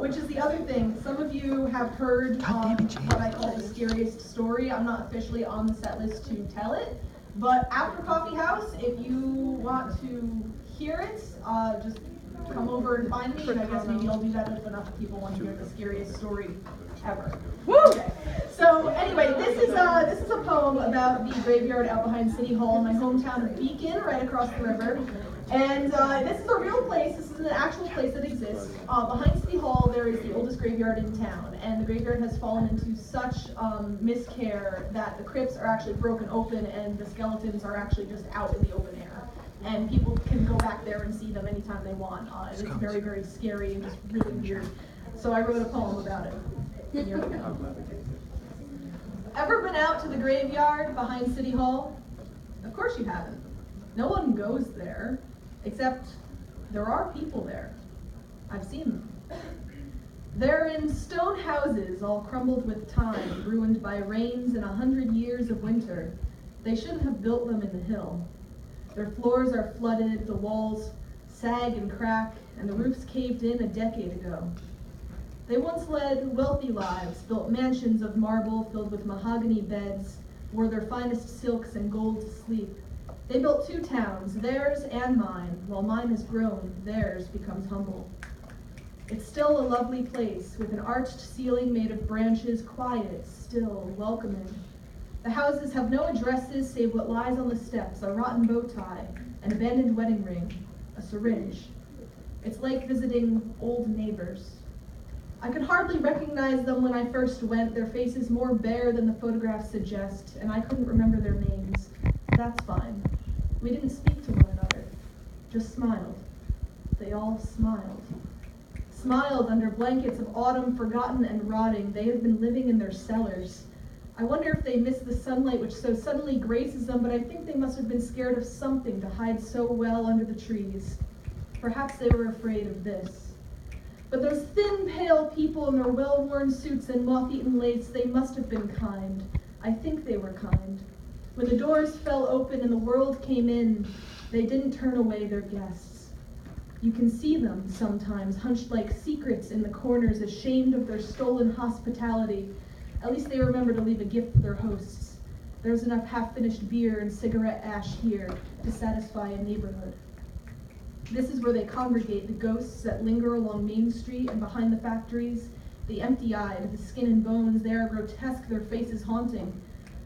Which is the other thing. Some of you have heard what I call the scariest story. I'm not officially on the set list to tell it, but after Coffeehouse, if you want to hear it, just come over and find me, and I guess maybe I'll do that if enough people want to hear the scariest story ever. Woo! Okay. So anyway, this is a poem about the graveyard out behind City Hall in my hometown of Beacon, right across the river. And this is a real place. This is an actual place that exists. Behind City Hall, there is the oldest graveyard in town, and the graveyard has fallen into such miscare that the crypts are actually broken open, and the skeletons are actually just out in the open air. And people can go back there and see them anytime they want. It's very, very scary and just really weird. So I wrote a poem about it. And here we go. Ever been out to the graveyard behind City Hall? Of course you haven't. No one goes there, except there are people there. I've seen them. They're in stone houses all crumbled with time, ruined by rains and 100 years of winter. They shouldn't have built them in the hill. Their floors are flooded, the walls sag and crack, and the roofs caved in a decade ago. They once led wealthy lives, built mansions of marble filled with mahogany beds, wore their finest silks and gold to sleep. They built 2 towns, theirs and mine. While mine has grown, theirs becomes humble. It's still a lovely place, with an arched ceiling made of branches, quiet, still, welcoming. The houses have no addresses save what lies on the steps, a rotten bow tie, an abandoned wedding ring, a syringe. It's like visiting old neighbors. I could hardly recognize them when I first went, their faces more bare than the photographs suggest, and I couldn't remember their names. That's fine. We didn't speak to one another, just smiled. They all smiled. Smiled under blankets of autumn, forgotten and rotting. They have been living in their cellars. I wonder if they miss the sunlight which so suddenly graces them, but I think they must have been scared of something to hide so well under the trees. Perhaps they were afraid of this. But those thin, pale people in their well-worn suits and moth-eaten lace, they must have been kind. I think they were kind. When the doors fell open and the world came in, they didn't turn away their guests. You can see them sometimes, hunched like secrets in the corners, ashamed of their stolen hospitality. At least they remember to leave a gift for their hosts. There's enough half-finished beer and cigarette ash here to satisfy a neighborhood. This is where they congregate, the ghosts that linger along Main Street and behind the factories. The empty-eyed, the skin and bones, they are grotesque, their faces haunting.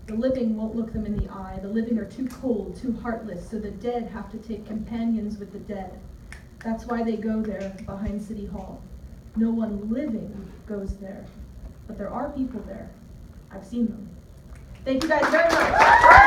The living won't look them in the eye. The living are too cold, too heartless, so the dead have to take companions with the dead. That's why they go there, behind City Hall. No one living goes there, but there are people there. I've seen them. Thank you guys very much.